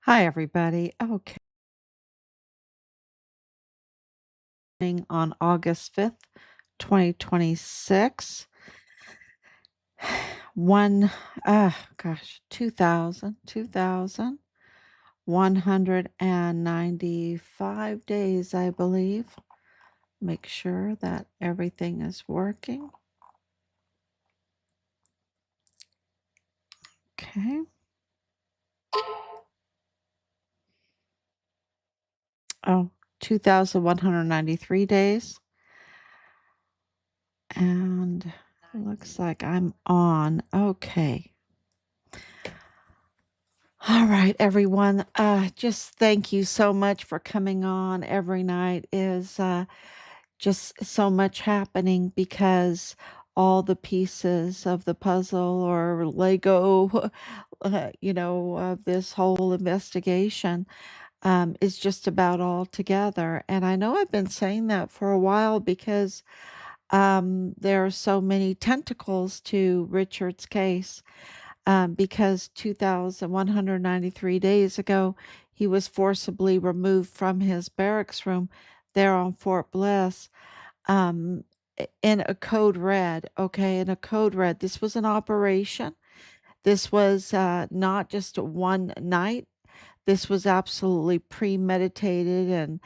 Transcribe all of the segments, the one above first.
Hi, everybody. Okay. On August 5th, 2026. One, gosh, 2,195 days, I believe. Make sure that everything is working. Okay. Oh, 2,193 days. And it looks like I'm on. Okay. All right, everyone. Just thank you so much for coming on every night. Is just so much happening because all the pieces of the puzzle or Lego, of this whole investigation is just about all together. And I know I've been saying that for a while because there are so many tentacles to Richard's case because 2,193 days ago, he was forcibly removed from his barracks room there on Fort Bliss in a code red. Okay, in a code red. This was an operation. This was not just one night. This was absolutely premeditated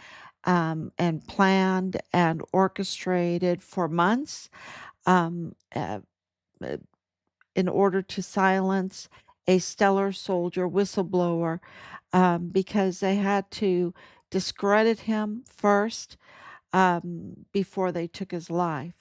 and planned and orchestrated for months. Uh, uh, in order to silence a stellar soldier whistleblower because they had to discredit him first before they took his life.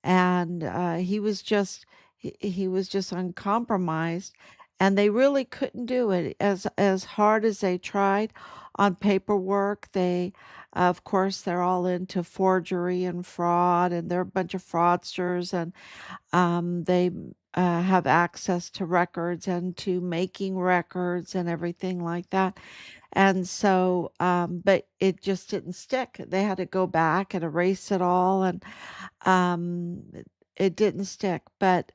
And he was just uncompromised, and they really couldn't do it as hard as they tried on paperwork. They, of course, they're all into forgery and fraud, and they're a bunch of fraudsters, and they have access to records and to making records and everything like that. And so, but it just didn't stick. They had to go back and erase it all, and um, it didn't stick. But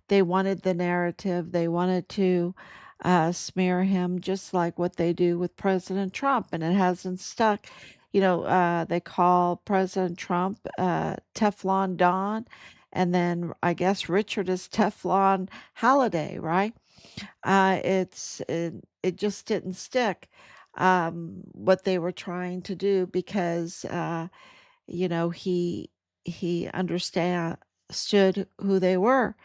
they wanted the narrative. They wanted to smear him just like what they do with President Trump, and it hasn't stuck. They call President Trump Teflon Don, and then I guess Richard is Teflon Halliday, right? It just didn't stick, what they were trying to do because, he understood who they were,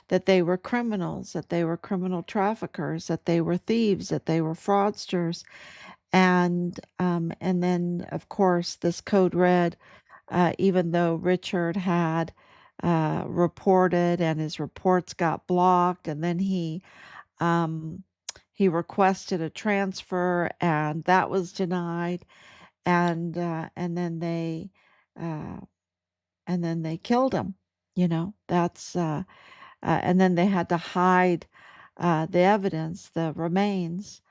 that they were criminals, that they were criminal traffickers, that they were thieves, that they were fraudsters. And then, of course, this code red, even though Richard had reported and his reports got blocked, and then um, he requested a transfer and that was denied, and then uh, they killed him. And then they had to hide the evidence, the remains,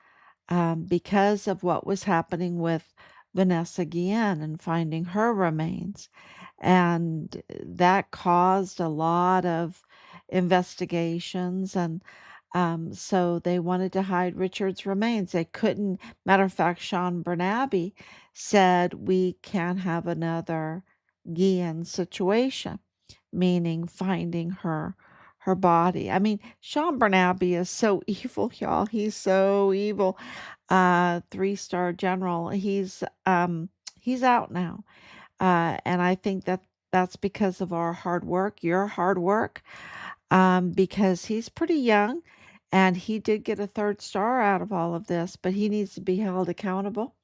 because of what was happening with Vanessa Guillen and finding her remains. And that caused a lot of investigations. And so they wanted to hide Richard's remains. They couldn't. Matter of fact, Sean Bernabe said, we can't have another Guillen situation, meaning finding her body. I mean, Sean Bernabe is so evil, y'all. He's so evil. Three-star general. He's out now. And I think that that's because of our hard work, your hard work, because he's pretty young and he did get a third star out of all of this, but he needs to be held accountable.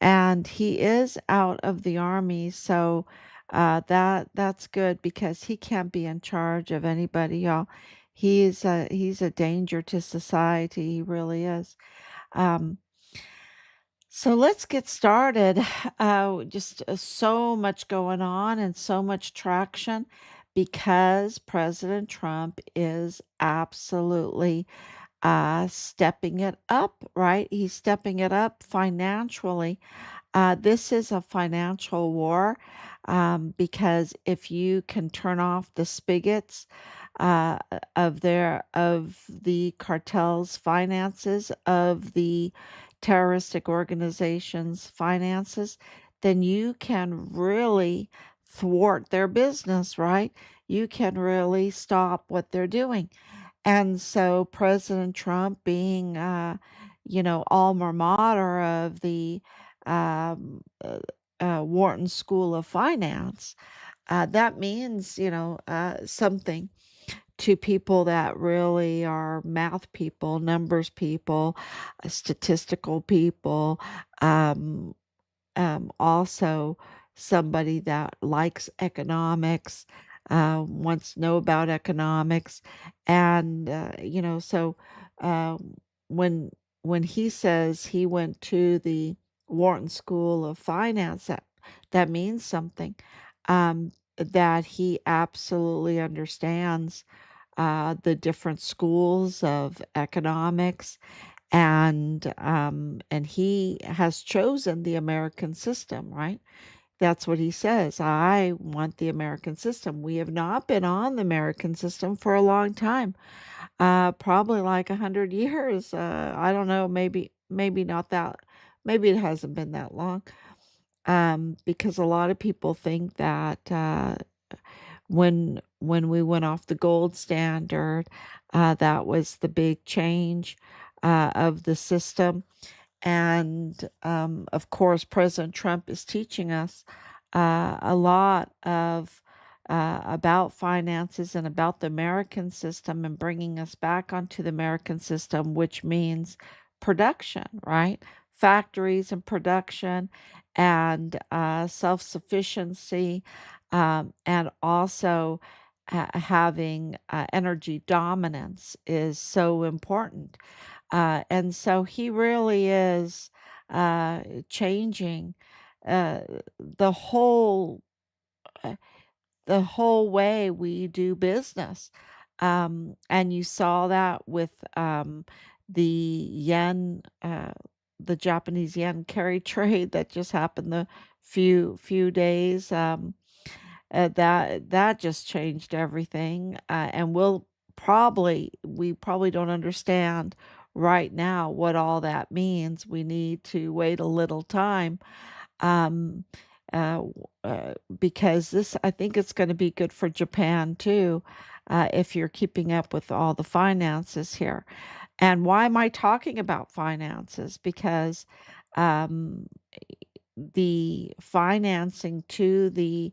And he is out of the army, so that's good because he can't be in charge of anybody, y'all. He's a danger to society. He really is. Um, so let's get started. Just so much going on and so much traction because President Trump is absolutely stepping it up, right? He's stepping it up financially. This is a financial war because if you can turn off the spigots, uh, of the cartel's finances, of the terroristic organizations' finances, then you can really thwart their business, right? You can really stop what they're doing. And so President Trump being, alma mater of the um, uh, Wharton School of Finance, that means, something to people that really are math people, numbers people, statistical people, um, also somebody that likes economics, wants to know about economics, and so um, when when he says he went to the Wharton School of Finance, that means something. That he absolutely understands the different schools of economics, and he has chosen the American system, right? That's what he says. I want the American system. We have not been on the American system for a long time, probably like 100 years. I don't know, maybe not that. Maybe it hasn't been that long. Because a lot of people think that when we went off the gold standard, that was the big change of the system. And of course, President Trump is teaching us a lot of about finances and about the American system and bringing us back onto the American system, which means production, right? Factories and production and self sufficiency, and also having energy dominance is so important. And so he really is changing uh, the whole uh, the whole way we do business. And you saw that with the yen, the Japanese yen carry trade that just happened the few days. That just changed everything, and we probably don't understand right now what all that means. We need to wait a little time, um, because this I think it's going to be good for Japan too, if you're keeping up with all the finances here. And why am I talking about finances? Because um, the financing to the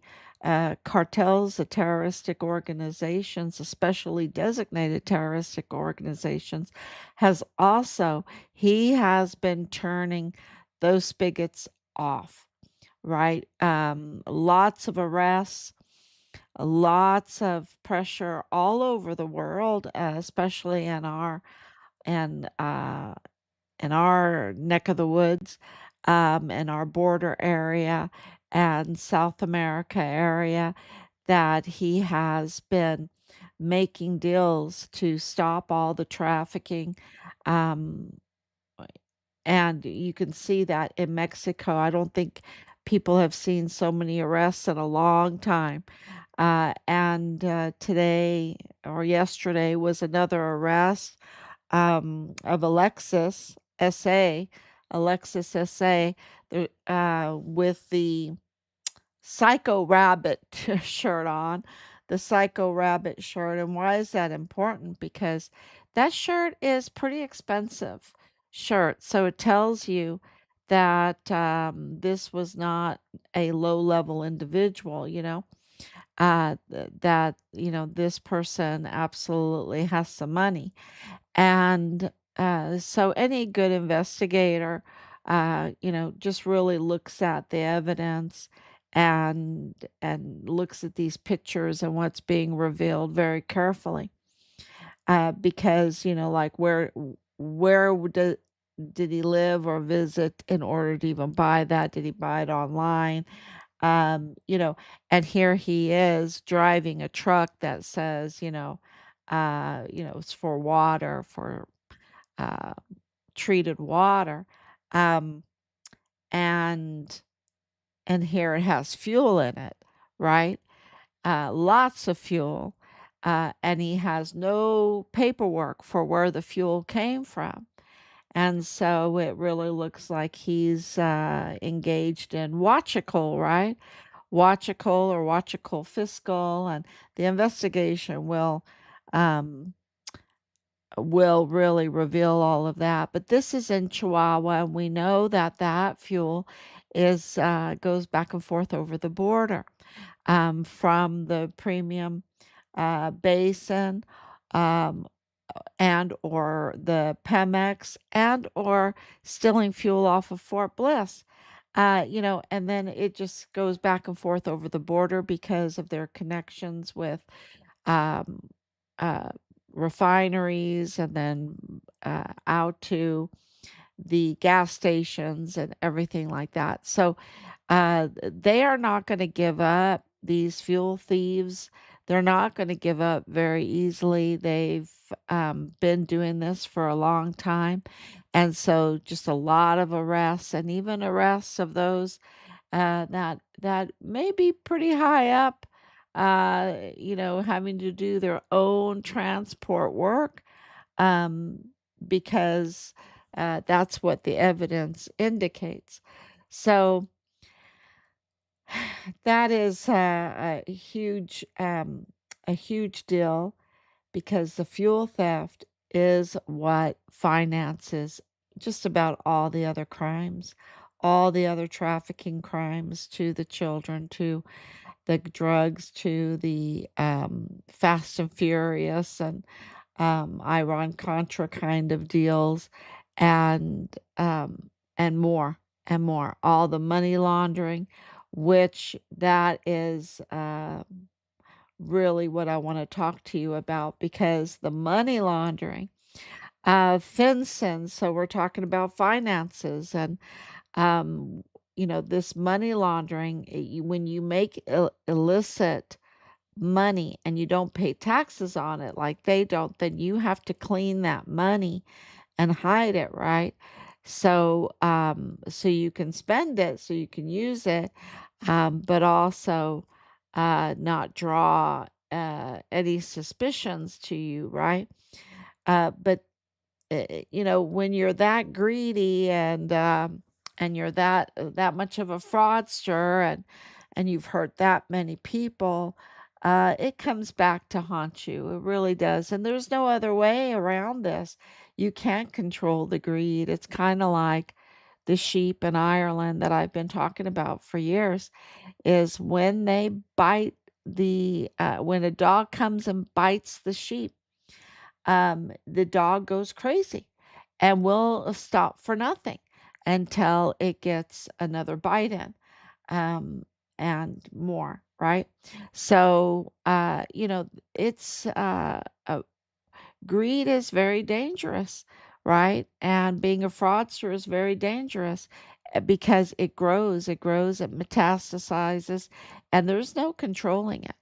cartels, the terroristic organizations, especially designated terroristic organizations, has also, he has been turning those spigots off, right? Lots of arrests, lots of pressure all over the world, especially and in our neck of the woods, in our border area and South America area, that he has been making deals to stop all the trafficking. Um, and you can see that in Mexico. I don't think people have seen so many arrests in a long time. And today or yesterday was another arrest of Alexis SA, with the Psycho Rabbit shirt on, the Psycho Rabbit shirt. And why is that important? Because that shirt is pretty expensive shirt. So it tells you that this was not a low level individual, that, this person absolutely has some money. And so any good investigator, just really looks at the evidence and looks at these pictures and what's being revealed very carefully. Because, like did he live or visit in order to even buy that? Did he buy it online? Um, you know, and here he is driving a truck that says, it's for water, for uh, treated water, um, and and here it has fuel in it, right? Lots of fuel. and he has no paperwork for where the fuel came from. And so it really looks like he's engaged in watchical, right? Watchical or watchical fiscal, and the investigation um, will really reveal all of that. But this is in Chihuahua, and we know that that fuel is goes back and forth over the border from the premium basin, um, and or the Pemex, and or stealing fuel off of Fort Bliss. And then it just goes back and forth over the border because of their connections with um, uh, refineries, and then out to the gas stations and everything like that. So they are not going to give up. These fuel thieves, they're not going to give up very easily. They've been doing this for a long time. And so just a lot of arrests, and even arrests of those that may be pretty high up, having to do their own transport work, um, because that's what the evidence indicates. So that is a huge deal, because the fuel theft is what finances just about all the other crimes, all the other trafficking crimes, to the children, to the drugs, to the Fast and Furious, and Iran Contra kind of deals, and more and more. All the money laundering, which that is really what I want to talk to you about, because the money laundering, Fincen. So we're talking about finances, and um, this money laundering. When you make illicit money and you don't pay taxes on it like they don't, then you have to clean that money and hide it, right? So you can spend it, so you can use it, but also not draw any suspicions to you, right? But when you're that greedy, and you're that much of a fraudster, and you've hurt that many people, it comes back to haunt you. It really does. And there's no other way around this. You can't control the greed. It's kind of like the sheep in Ireland that I've been talking about for years, is when they bite when a dog comes and bites the sheep, the dog goes crazy and will stop for nothing until it gets another bite in, um, and more, right? So, it's greed is very dangerous, right? And being a fraudster is very dangerous, because it grows, it metastasizes, and there's no controlling it.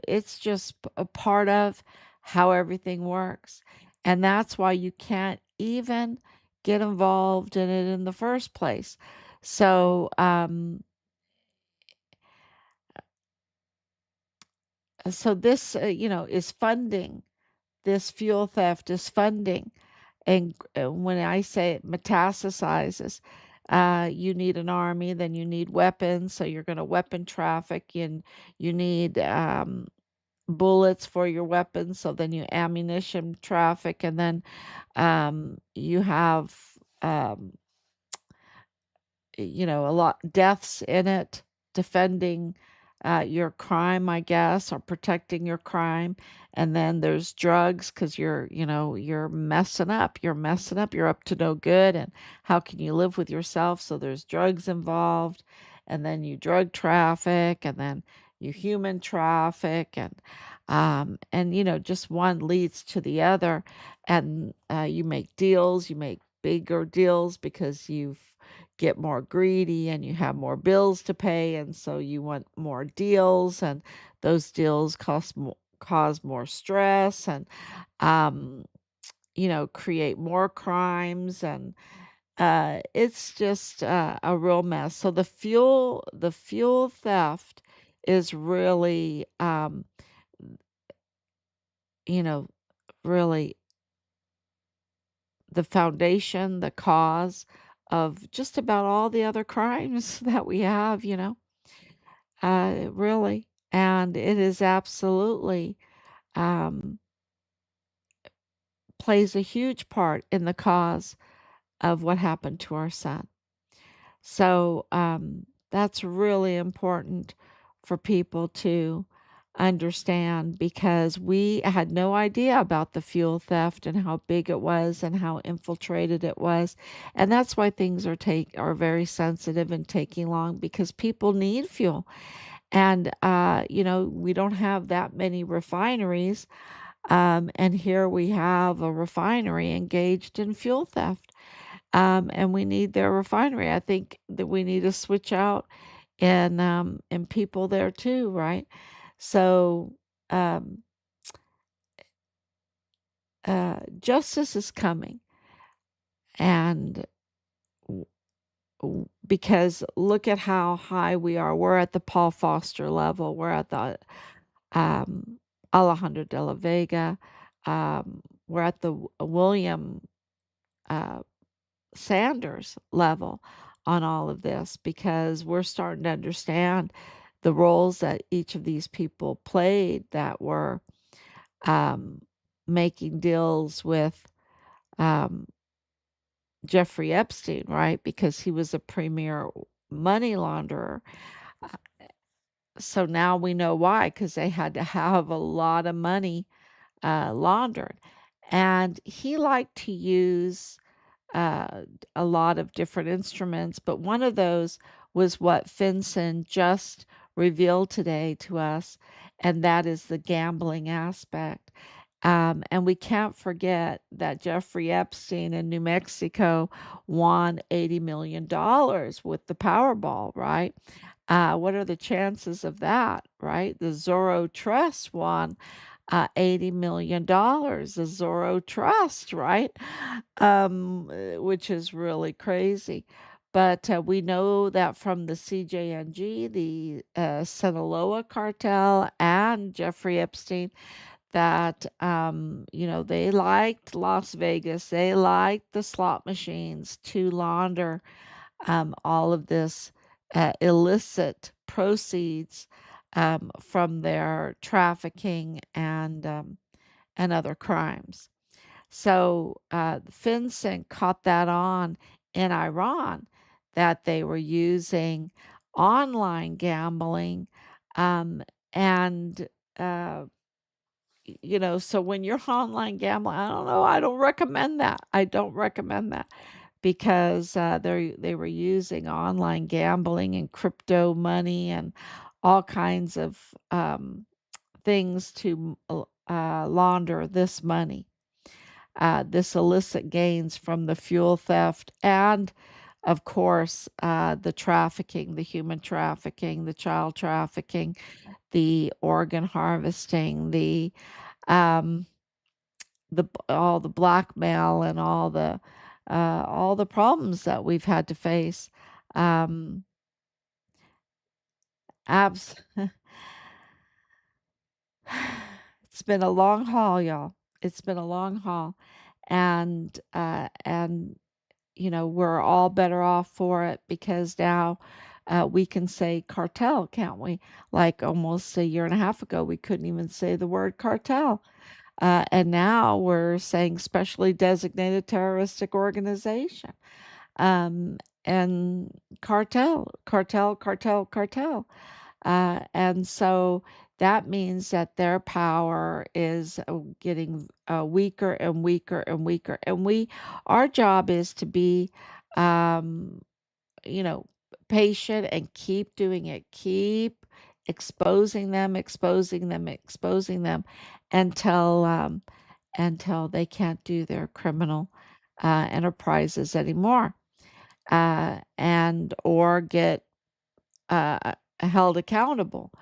It's just a part of how everything works. And that's why you can't even get involved in it in the first place. So, this, is funding. This fuel theft is funding. And when I say it metastasizes, you need an army, then you need weapons. So you're going to weapon traffic, and you need bullets for your weapons. So then you ammunition traffic, and then you have um, a lot deaths in it, defending your crime, I guess, or protecting your crime. And then there's drugs, because you're messing up. You're messing up. You're up to no good. And how can you live with yourself? So there's drugs involved. And then you drug traffic, and then you human traffic, and just one leads to the other. And you make deals, you make bigger deals, because you get more greedy and you have more bills to pay, and so you want more deals, and those deals cause more stress, and um create more crimes, and it's just a real mess. So the fuel theft is really, you know, really the foundation, the cause of just about all the other crimes that we have, really. And it is absolutely um, plays a huge part in the cause of what happened to our son. So that's really important for people to understand because we had no idea about the fuel theft and how big it was and how infiltrated it was. And that's why things are very sensitive and taking long because people need fuel. And we don't have that many refineries. And here we have a refinery engaged in fuel theft. And we need their refinery. I think that we need to switch out and people there too, right? So um, justice is coming, and because look at how high we are. We're at the Paul Foster level. We're at the um, Alejandro de la Vega. We're at the William uh, Sanders level on all of this because we're starting to understand the roles that each of these people played that were um, making deals with um, Jeffrey Epstein, right? Because he was a premier money launderer. Uh, So now we know why, because they had to have a lot of money laundered. And he liked to use a lot of different instruments, but one of those was what Fincen just revealed today to us, and that is the gambling aspect. And we can't forget that Jeffrey Epstein in New Mexico won $80 million with the Powerball, right? What are the chances of that, right? The Zorro Trust won $80 million, the Zorro Trust, right? Which is really crazy. But we know that from the CJNG, the Sinaloa cartel, and Jeffrey Epstein, that, they liked Las Vegas. They liked the slot machines to launder all of this illicit proceeds from their trafficking and other crimes. So FinCEN caught that on in Iran that they were using online gambling. And, uh, so when you're online gambling, I don't know, I don't recommend that. I don't recommend that because they were using online gambling and crypto money and all kinds of things to launder this money, this illicit gains from the fuel theft and, of course, the trafficking, the human trafficking, the child trafficking, the organ harvesting, um, all the blackmail and all the problems that we've had to face. Um, abs- it's been a long haul, y'all. It's been a long haul, and we're all better off for it because now we can say cartel, can't we? Like almost a year and a half ago, we couldn't even say the word cartel. And now we're saying specially designated terroristic organization. Um, and cartel. And so that means that their power is getting weaker and weaker and weaker. And our job is to be, um, you know, patient and keep doing it, keep exposing them until they can't do their criminal enterprises anymore, and or get held accountable.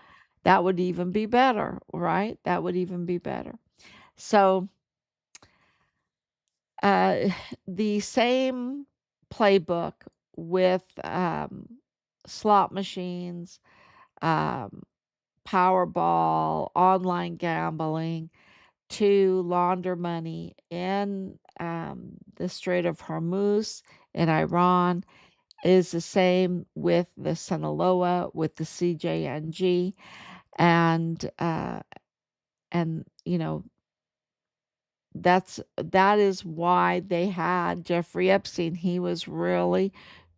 That would even be better, right? That would even be better. So, uh, the same playbook with slot machines, um, Powerball, online gambling, to launder money in the Strait of Hormuz in Iran is the same with the Sinaloa, with the CJNG, and you know that is why they had Jeffrey Epstein. He was really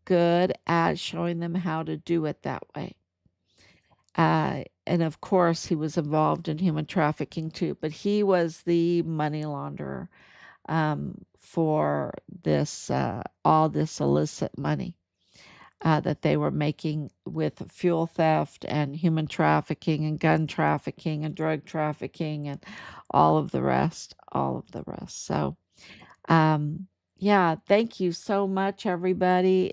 good at showing them how to do it that way. And of course, he was involved in human trafficking too, but he was the money launderer for this all this illicit money that they were making with fuel theft and human trafficking and gun trafficking and drug trafficking and all of the rest. So, um, yeah, thank you so much, everybody.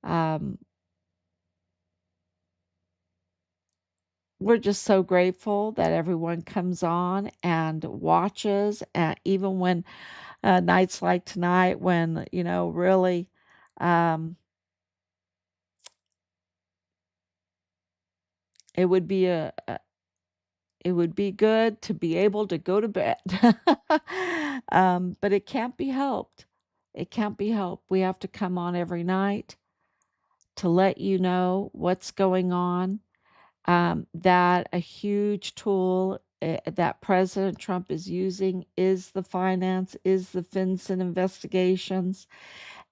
Um, we're just so grateful that everyone comes on and watches, even when nights like tonight, when really. Um, it would be it would be good to be able to go to bed. But it can't be helped. It can't be helped. We have to come on every night to let you know what's going on. That a huge tool that President Trump is using is the Fincen investigations,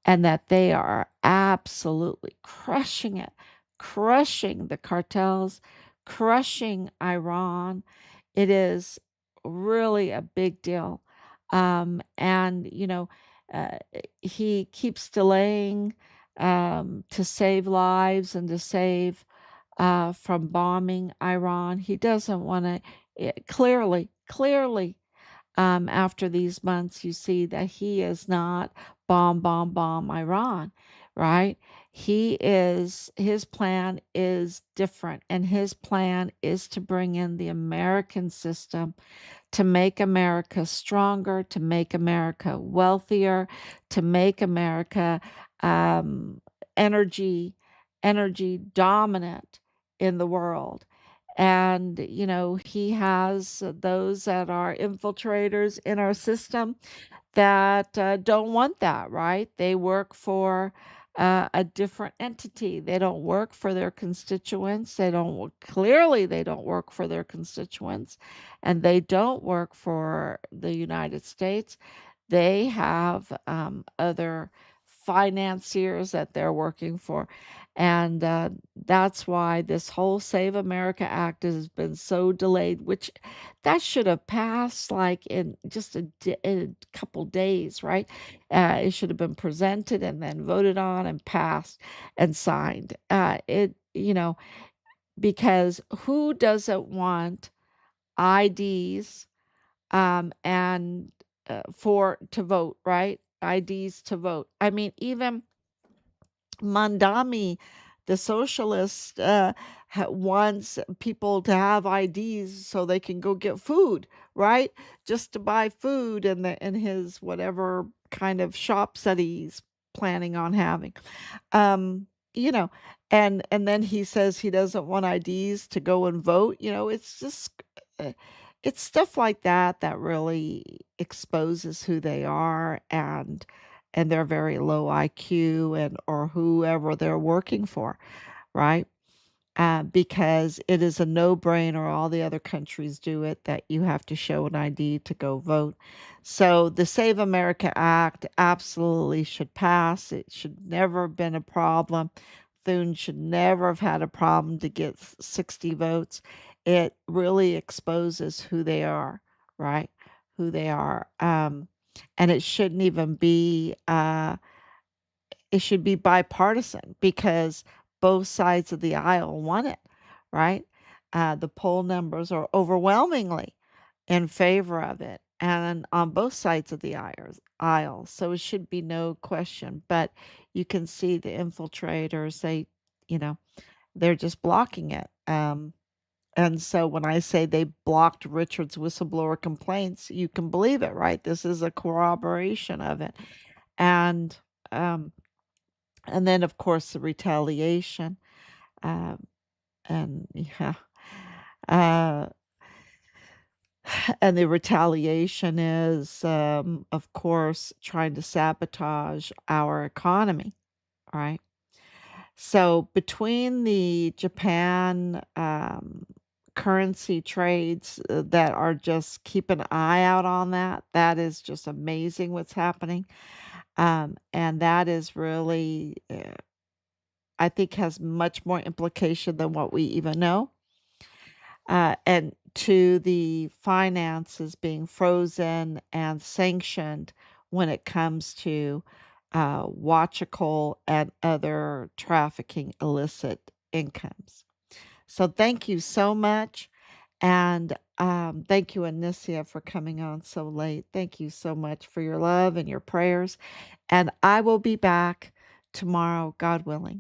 and that they are absolutely crushing it, crushing the cartels, crushing Iran. It is really a big deal. And, uh, he keeps delaying to save lives and to save from bombing Iran. He doesn't want to, clearly, after these months, you see that he is not bomb Iran, right? His plan is different, and his plan is to bring in the American system to make America stronger, to make America wealthier, to make America um, energy energy dominant in the world. And he has those that are infiltrators in our system that don't want that, right? They work for a different entity. They don't work for their constituents. They don't work for their constituents, and they don't work for the United States. They have other financiers that they're working for. And that's why this whole Save America Act has been so delayed, which that should have passed like in just a couple days, right? It should have been presented and then voted on and passed and signed. Because who doesn't want IDs and for to vote, right? IDs to vote. I mean, even Mandami, the socialist, wants people to have IDs so they can go get food, right? Just to buy food in his whatever kind of shops that he's planning on having. Um, you know, and then he says he doesn't want IDs to go and vote. It's just uh, it's stuff like that that really exposes who they are, and their very low IQ, and or whoever they're working for, right? Because it is a no-brainer. All the other countries do it, that you have to show an ID to go vote. So the Save America Act absolutely should pass. It should never have been a problem. Thune should never have had a problem to get 60 votes. It really exposes who they are, right? Who they are. And it shouldn't even be it should be bipartisan, because both sides of the aisle want it, right? The poll numbers are overwhelmingly in favor of it, and on both sides of the aisle. So it should be no question. But you can see the infiltrators, you know, they're just blocking it. And so when I say they blocked Richard's whistleblower complaints, you can believe it, right? This is a corroboration of it. And um, and then, of course, the retaliation. Um, and yeah. Uh, and the retaliation is, of course, trying to sabotage our economy, right? So between the Japan currency trades that are just keep an eye out on that. That is just amazing what's happening. And that is really, I think, has much more implication than what we even know. And to the finances being frozen and sanctioned when it comes to watchical and other trafficking illicit incomes. So thank you so much. And thank you, Anicia, for coming on so late. Thank you so much for your love and your prayers. And I will be back tomorrow, God willing.